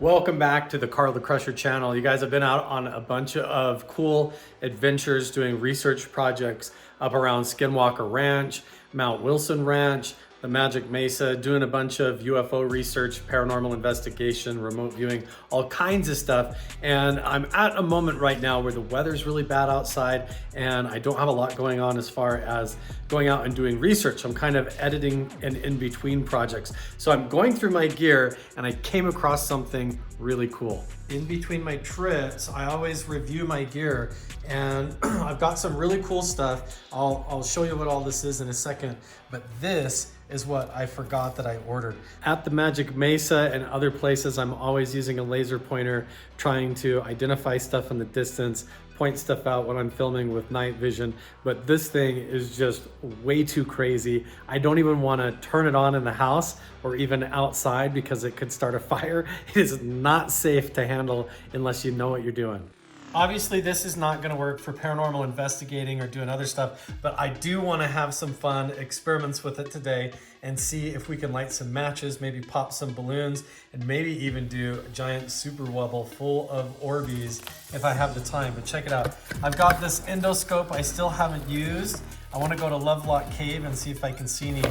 Welcome back to the Carl the Crusher channel. You guys have been out on a bunch of cool adventures doing research projects up around Skinwalker Ranch, Mount Wilson Ranch, the Magic Mesa, doing a bunch of UFO research, paranormal investigation, remote viewing, all kinds of stuff. And I'm at a moment right now where the weather's really bad outside and I don't have a lot going on as far as going out and doing research. I'm kind of editing and in between projects. So I'm going through my gear and I came across something really cool. In between my trips, I always review my gear and I've got some really cool stuff. I'll show you what all this is in a second, but this is what I forgot that I ordered. At the Magic Mesa and other places, I'm always using a laser pointer, trying to identify stuff in the distance, point stuff out when I'm filming with night vision, but this thing is just way too crazy. I don't even want to turn it on in the house or even outside because it could start a fire. It is not safe to handle unless you know what you're doing. Obviously, this is not gonna work for paranormal investigating or doing other stuff, but I do wanna have some fun experiments with it today and see if we can light some matches, maybe pop some balloons, and maybe even do a giant super Wubble full of Orbeez if I have the time. But check it out. I've got this endoscope I still haven't used. I wanna go to Lovelock Cave and see if I can see any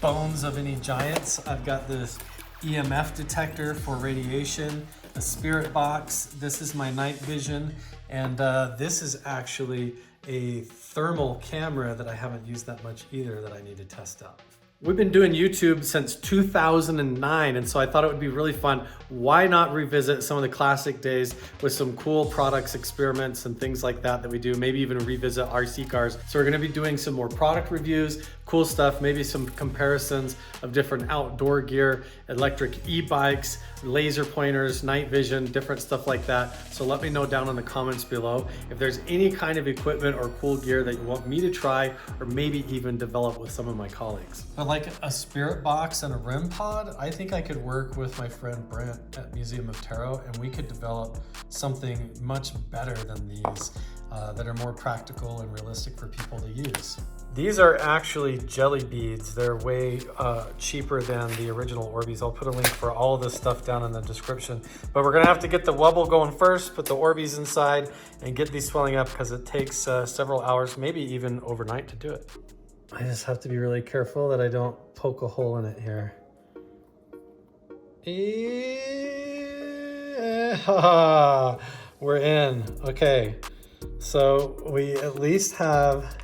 bones of any giants. I've got this EMF detector for radiation, a spirit box. This is my night vision, and this is actually a thermal camera that I haven't used that much either that I need to test out. We've been doing YouTube since 2009, and so I thought it would be really fun. Why not revisit some of the classic days with some cool products, experiments, and things like that we do, maybe even revisit RC cars. So we're gonna be doing some more product reviews, cool stuff, maybe some comparisons of different outdoor gear, electric e-bikes, laser pointers, night vision, different stuff like that. So let me know down in the comments below if there's any kind of equipment or cool gear that you want me to try or maybe even develop with some of my colleagues. But like a spirit box and a REM pod, I think I could work with my friend Brent at Museum of Tarot and we could develop something much better than these that are more practical and realistic for people to use. These are actually jelly beads. They're way cheaper than the original Orbeez. I'll put a link for all of this stuff down in the description. But we're gonna have to get the Wubble going first, put the Orbeez inside, and get these swelling up because it takes several hours, maybe even overnight to do it. I just have to be really careful that I don't poke a hole in it here. Yeah, we're in. Okay, so we at least have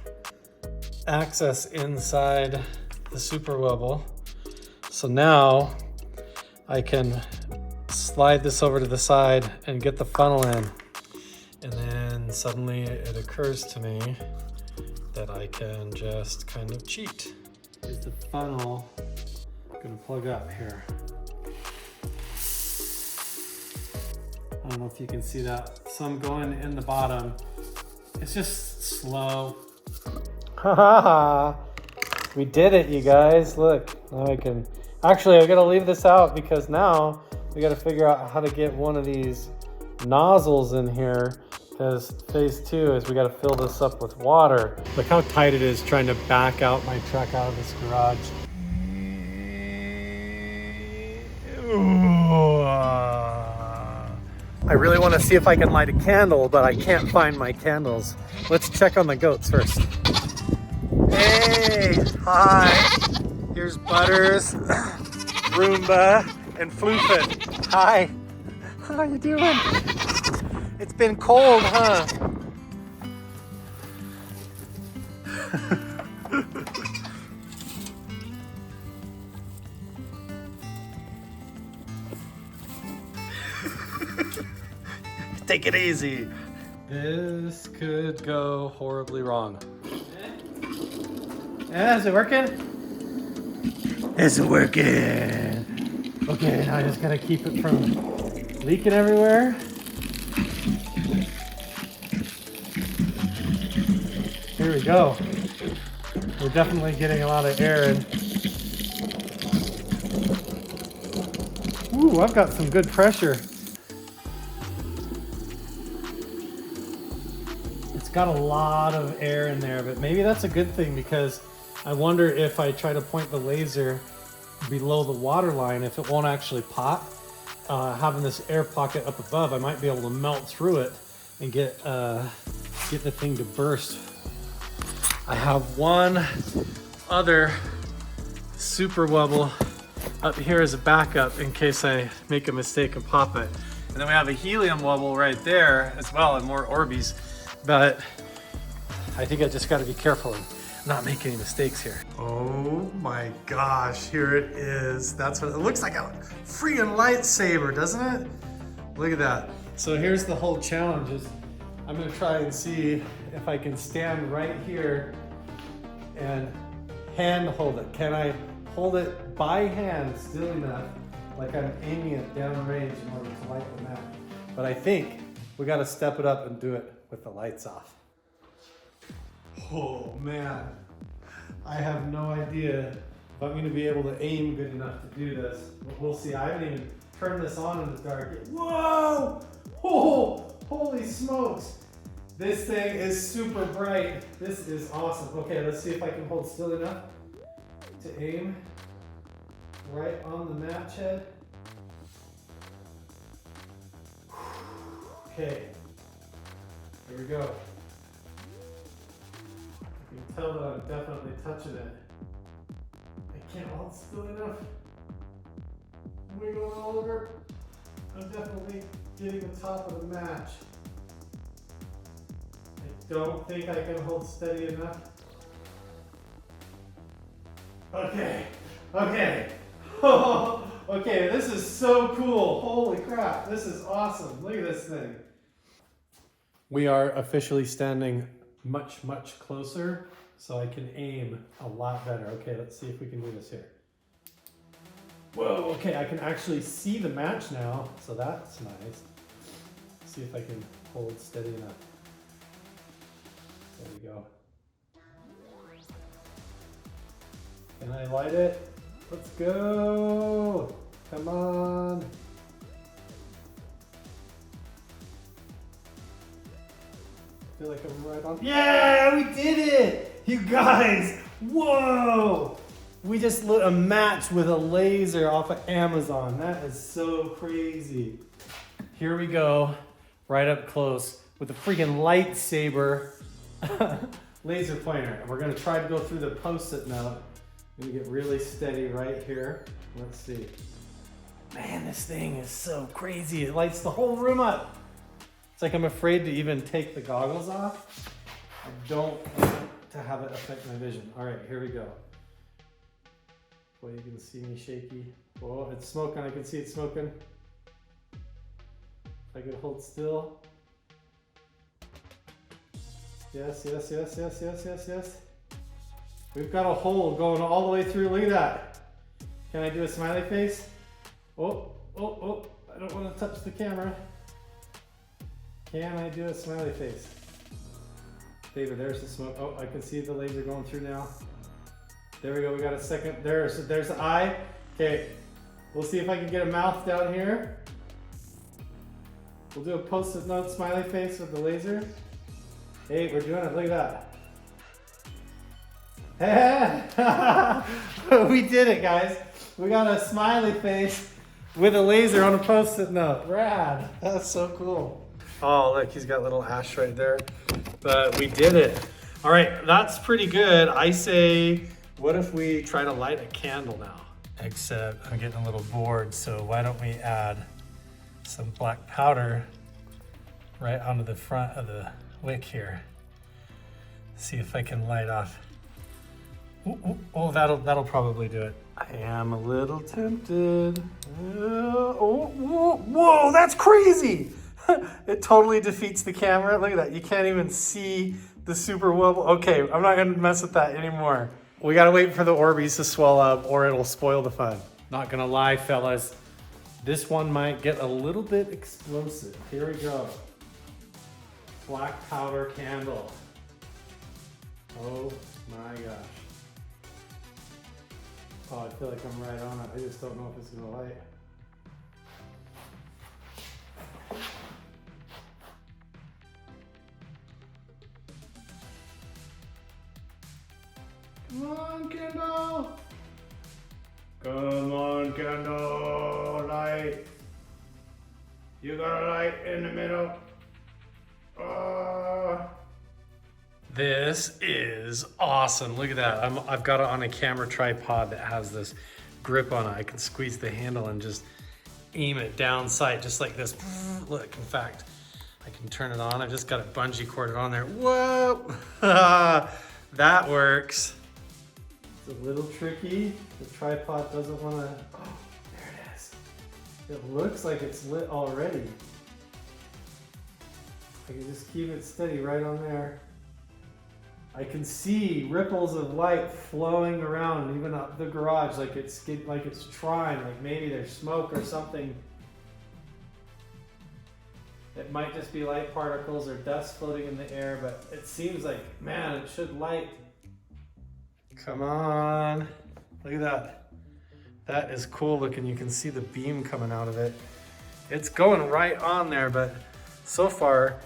access inside the Super Wubble. So now I can slide this over to the side and get the funnel in. And then suddenly it occurs to me that I can just kind of cheat. Is the funnel gonna plug up here? I don't know if you can see that. Some going in the bottom. It's just slow. Haha, we did it, you guys. Look, now I can, actually I gotta leave this out because now we gotta figure out how to get one of these nozzles in here because phase 2 is we gotta fill this up with water. Look how tight it is trying to back out my truck out of this garage. I really want to see if I can light a candle, but I can't find my candles. Let's check on the goats first. Hey, hi. Here's Butters, Roomba, and Floofit. Hi. How you doing? It's been cold, huh? Take it easy. This could go horribly wrong. Yeah, is it working? Is it working? Okay, now I just gotta keep it from leaking everywhere. Here we go. We're definitely getting a lot of air in. Ooh, I've got some good pressure. It's got a lot of air in there, but maybe that's a good thing because I wonder if I try to point the laser below the water line, if it won't actually pop. having this air pocket up above, I might be able to melt through it and get the thing to burst. I have one other super Wubble up here as a backup in case I make a mistake and pop it. And then we have a helium Wubble right there as well, and more Orbeez. But I think I just got to be careful and not make any mistakes here. Oh my gosh, here it is. That's what it looks like, a freaking lightsaber, doesn't it? Look at that. So here's the whole challenge is I'm gonna try and see if I can stand right here and hand hold it. Can I hold it by hand still enough, like I'm aiming it down range in order to light the match? But I think we gotta step it up and do it with the lights off. Oh man, I have no idea if I'm gonna be able to aim good enough to do this. But we'll see. I haven't even turned this on in the dark yet. Whoa! Oh, holy smokes! This thing is super bright. This is awesome. Okay, let's see if I can hold still enough to aim right on the match head. Okay, here we go. You can tell that I'm definitely touching it. I can't hold still enough. Wiggle all over. I'm definitely getting the top of the match. I don't think I can hold steady enough. Okay, okay. Okay, this is so cool. Holy crap, this is awesome. Look at this thing. We are officially standing much, much closer, so I can aim a lot better. Okay, let's see if we can do this here. Whoa, okay, I can actually see the match now, so that's nice. See if I can hold steady enough. There we go. Can I light it? Let's go! Come on! I feel like I'm right on. Yeah, we did it! You guys! Whoa! We just lit a match with a laser off of Amazon. That is so crazy. Here we go, right up close with a freaking lightsaber laser pointer. And we're gonna try to go through the post-it note. I'm gonna get really steady right here. Let's see. Man, this thing is so crazy. It lights the whole room up. It's like I'm afraid to even take the goggles off. I don't want to have it affect my vision. All right, here we go. Boy, you can see me shaky. Whoa, it's smoking. I can see it smoking. If I could hold still. Yes, yes, yes, yes, yes, yes, yes. We've got a hole going all the way through. Look at that. Can I do a smiley face? Oh, oh, oh. I don't want to touch the camera. Can I do a smiley face? David, there's the smoke. Oh, I can see the laser going through now. There we go. We got a second. There's the eye. Okay. We'll see if I can get a mouth down here. We'll do a post-it note smiley face with the laser. Hey, we're doing it. Look at that. We did it, guys. We got a smiley face with a laser on a post-it note. Rad. That's so cool. Oh, look, he's got a little ash right there. But we did it. All right, that's pretty good. I say, what if we try to light a candle now? Except I'm getting a little bored, so why don't we add some black powder right onto the front of the wick here. See if I can light off. Ooh, ooh, oh, that'll probably do it. I am a little tempted. Whoa, that's crazy! It totally defeats the camera. Look at that. You can't even see the super Wubble. Okay, I'm not gonna mess with that anymore. We gotta wait for the Orbeez to swell up or it'll spoil the fun. Not gonna lie, fellas. This one might get a little bit explosive. Here we go. Black powder candle. Oh my gosh. Oh, I feel like I'm right on it. I just don't know if it's gonna light. Come on, candle! Come on, candle! Light! You got a light in the middle. This is awesome. Look at that. I've got it on a camera tripod that has this grip on it. I can squeeze the handle and just aim it down sight, just like this. Look, in fact, I can turn it on. I've just got it bungee corded on there. Whoa! That works. It's a little tricky. The tripod doesn't want to. Oh, there it is. It looks like it's lit already. I can just keep it steady right on there. I can see ripples of light flowing around, even up the garage, like it's trying, like maybe there's smoke or something. It might just be light particles or dust floating in the air, but it seems like, man, it should light. Come on, look at that. That is cool looking. You can see the beam coming out of it. It's going right on there, but so far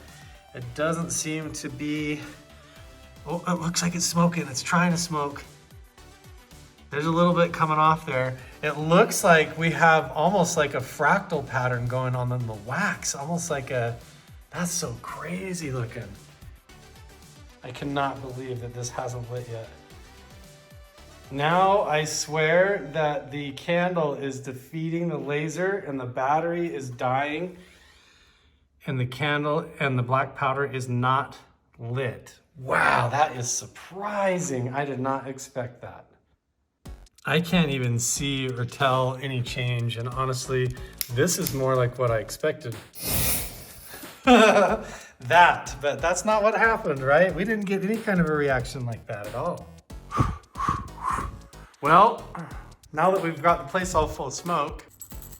it doesn't seem to be. Oh, it looks like it's smoking. It's trying to smoke. There's a little bit coming off there. It looks like we have almost like a fractal pattern going on in the wax. Almost like a, that's so crazy looking. I cannot believe that this hasn't lit yet. Now I swear that the candle is defeating the laser and the battery is dying and the candle and the black powder is not lit. Wow, that is surprising. I did not expect that. I can't even see or tell any change, and honestly, this is more like what I expected. But that's not what happened, right? We didn't get any kind of a reaction like that at all. Well, now that we've got the place all full of smoke,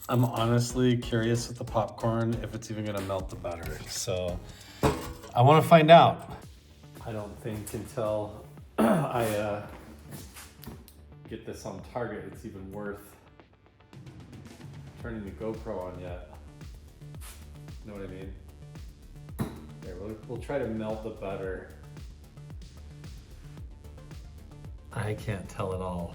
I'm honestly curious with the popcorn if it's even gonna melt the butter. So I wanna find out. I don't think until I get this on target, it's even worth turning the GoPro on yet. Know what I mean? There, we'll try to melt the butter. I can't tell at all.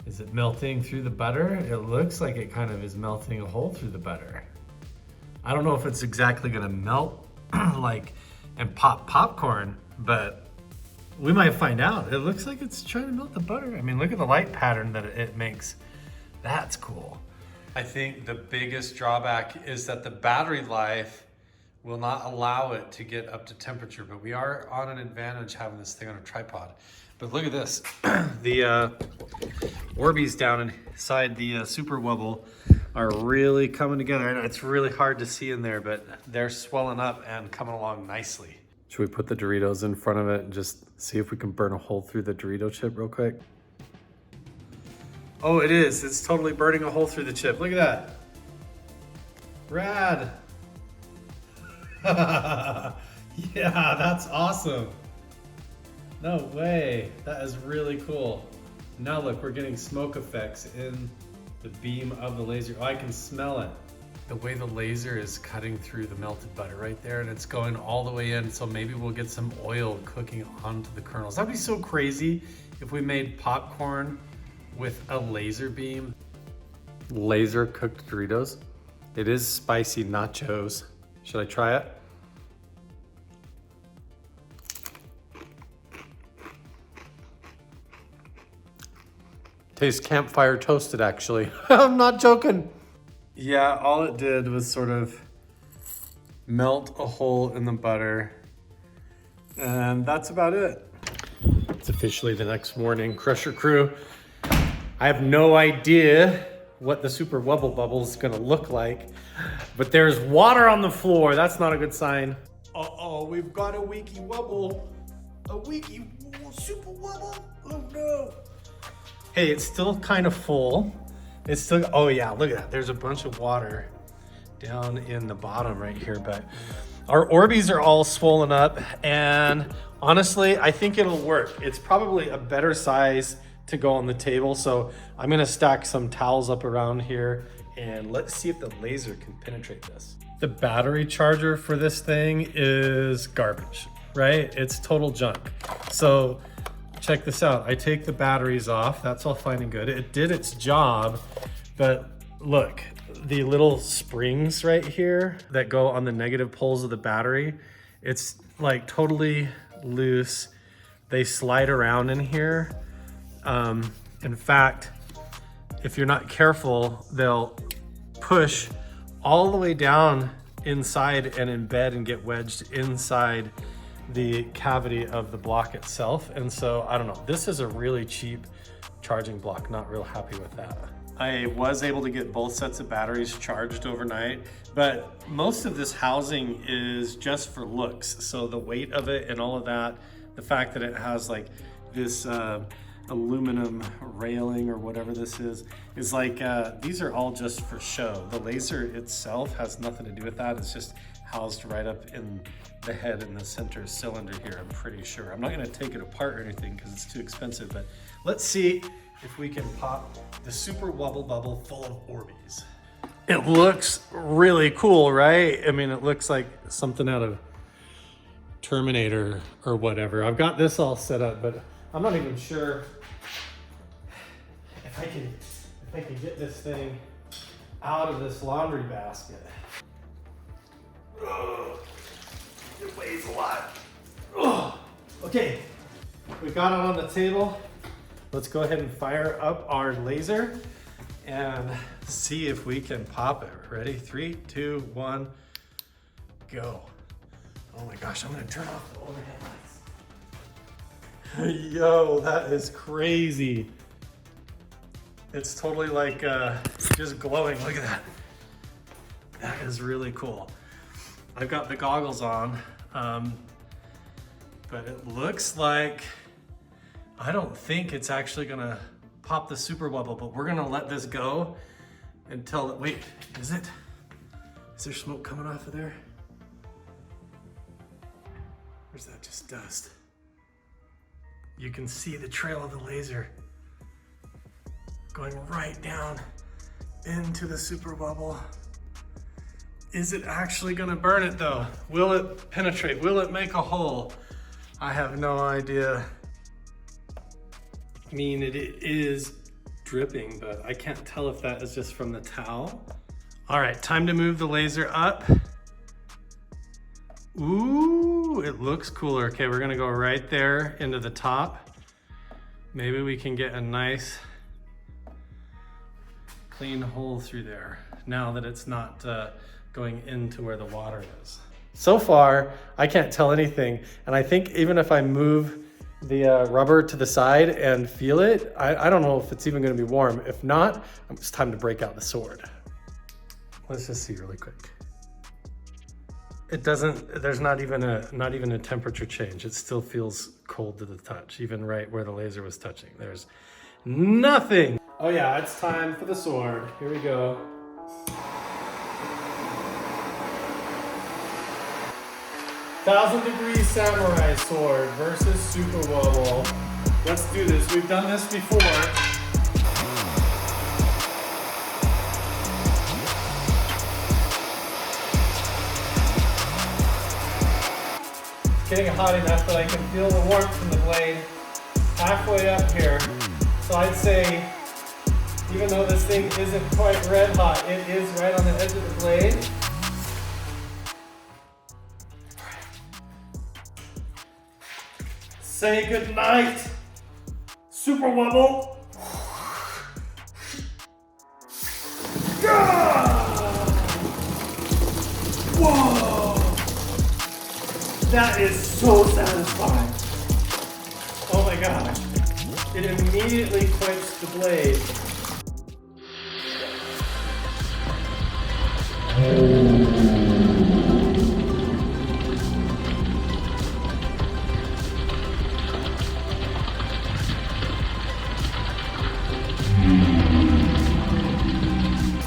Is it melting through the butter? It looks like it kind of is melting a hole through the butter. I don't know if it's exactly gonna melt like and pop popcorn, but we might find out. It looks like it's trying to melt the butter. I mean, look at the light pattern that it makes. That's cool. I think the biggest drawback is that the battery life will not allow it to get up to temperature, but we are on an advantage having this thing on a tripod. But look at this. The Orbeez down inside the Super Wubble are really coming together. And it's really hard to see in there, but they're swelling up and coming along nicely. Should we put the Doritos in front of it and just see if we can burn a hole through the Dorito chip real quick? Oh, it is. It's totally burning a hole through the chip. Look at that. Rad. Yeah, that's awesome. No way. That is really cool. Now look, we're getting smoke effects in the beam of the laser. Oh, I can smell it. The way the laser is cutting through the melted butter right there, and it's going all the way in, so maybe we'll get some oil cooking onto the kernels. That'd be so crazy if we made popcorn with a laser beam. Laser cooked Doritos. It is spicy nachos. Should I try it? Tastes campfire toasted, actually. I'm not joking. Yeah, all it did was sort of melt a hole in the butter, and that's about it. It's officially the next morning. Crusher crew, I have no idea what the Super Wubble Bubble is gonna look like, but there's water on the floor. That's not a good sign. Uh-oh, we've got a Weeky Wubble. A Weeky Super Wubble, oh no. Hey, it's still kind of full. It's still, oh yeah, look at that. There's a bunch of water down in the bottom right here, but our Orbeez are all swollen up, and honestly, I think it'll work. It's probably a better size to go on the table, so I'm gonna stack some towels up around here, and let's see if the laser can penetrate this. The battery charger for this thing is garbage, right? It's total junk. So check this out. I take the batteries off. That's all fine and good. It did its job, but look, the little springs right here that go on the negative poles of the battery. It's like totally loose. They slide around in here. In fact, if you're not careful, they'll push all the way down inside and embed and get wedged inside the cavity of the block itself. And so, I don't know, this is a really cheap charging block. Not real happy with that. I was able to get both sets of batteries charged overnight, but most of this housing is just for looks. So the weight of it and all of that, the fact that it has like this aluminum railing or whatever this is like, these are all just for show. The laser itself has nothing to do with that. It's just housed right up in the head in the center cylinder here, I'm pretty sure. I'm not gonna take it apart or anything because it's too expensive, but let's see if we can pop the Super Wubble Bubble full of Orbeez. It looks really cool, right? I mean, it looks like something out of Terminator or whatever. I've got this all set up, but I'm not even sure if I can get this thing out of this laundry basket. Ugh, it weighs a lot. Ugh. Okay, we got it on the table. Let's go ahead and fire up our laser and see if we can pop it. Ready? 3, 2, 1, go. Oh my gosh, I'm gonna turn off the overhead lights. Yo, that is crazy. It's totally like just glowing. Look at that. That is really cool. I've got the goggles on, but it looks like, I don't think it's actually gonna pop the Super Wubble, but we're gonna let this go until, wait, is it? Is there smoke coming off of there? Or is that just dust? You can see the trail of the laser going right down into the Super Wubble. Is it actually gonna burn it though? Will it penetrate? Will it make a hole? I have no idea. I mean, it is dripping, but I can't tell if that is just from the towel. All right, time to move the laser up. Ooh, it looks cooler. Okay, we're gonna go right there into the top. Maybe we can get a nice clean hole through there now that it's not going into where the water is. So far, I can't tell anything. And I think even if I move the rubber to the side and feel it, I don't know if it's even gonna be warm. If not, it's time to break out the sword. Let's just see really quick. It doesn't, there's not even a temperature change. It still feels cold to the touch, even right where the laser was touching. There's nothing. Oh yeah, it's time for the sword. Here we go. $1,000-degree samurai sword versus Super Wubble. Let's do this. We've done this before. It's getting hot enough that I can feel the warmth from the blade halfway up here. So I'd say, even though this thing isn't quite red hot, it is right on the edge of the blade. Say goodnight, Super Wubble. Whoa! That is so satisfying. Oh my gosh. It immediately quenched the blade.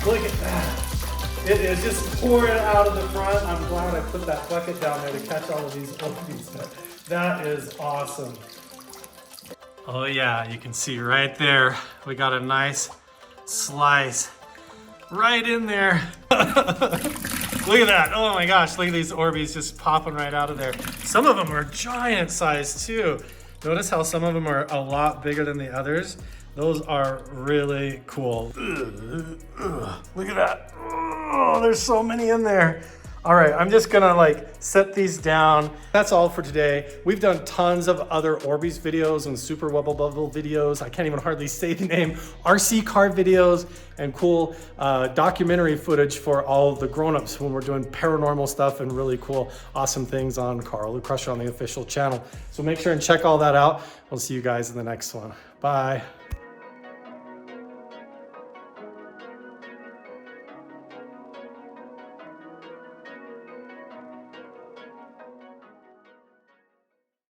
Look at that. It is just pouring out of the front. I'm glad I put that bucket down there to catch all of these Orbeez. That is awesome. Oh yeah, you can see right there, we got a nice slice right in there. Look at that. Oh my gosh, look at these Orbeez just popping right out of there. Some of them are giant size too. Notice how some of them are a lot bigger than the others. Those are really cool. Look at that. Oh, there's so many in there. All right, I'm just gonna like set these down. That's all for today. We've done tons of other Orbeez videos and Super Wubble Bubble videos. I can't even hardly say the name. RC car videos and cool documentary footage for all of the grown-ups when we're doing paranormal stuff and really cool, awesome things on Carl the Crusher on the official channel. So make sure and check all that out. We'll see you guys in the next one. Bye.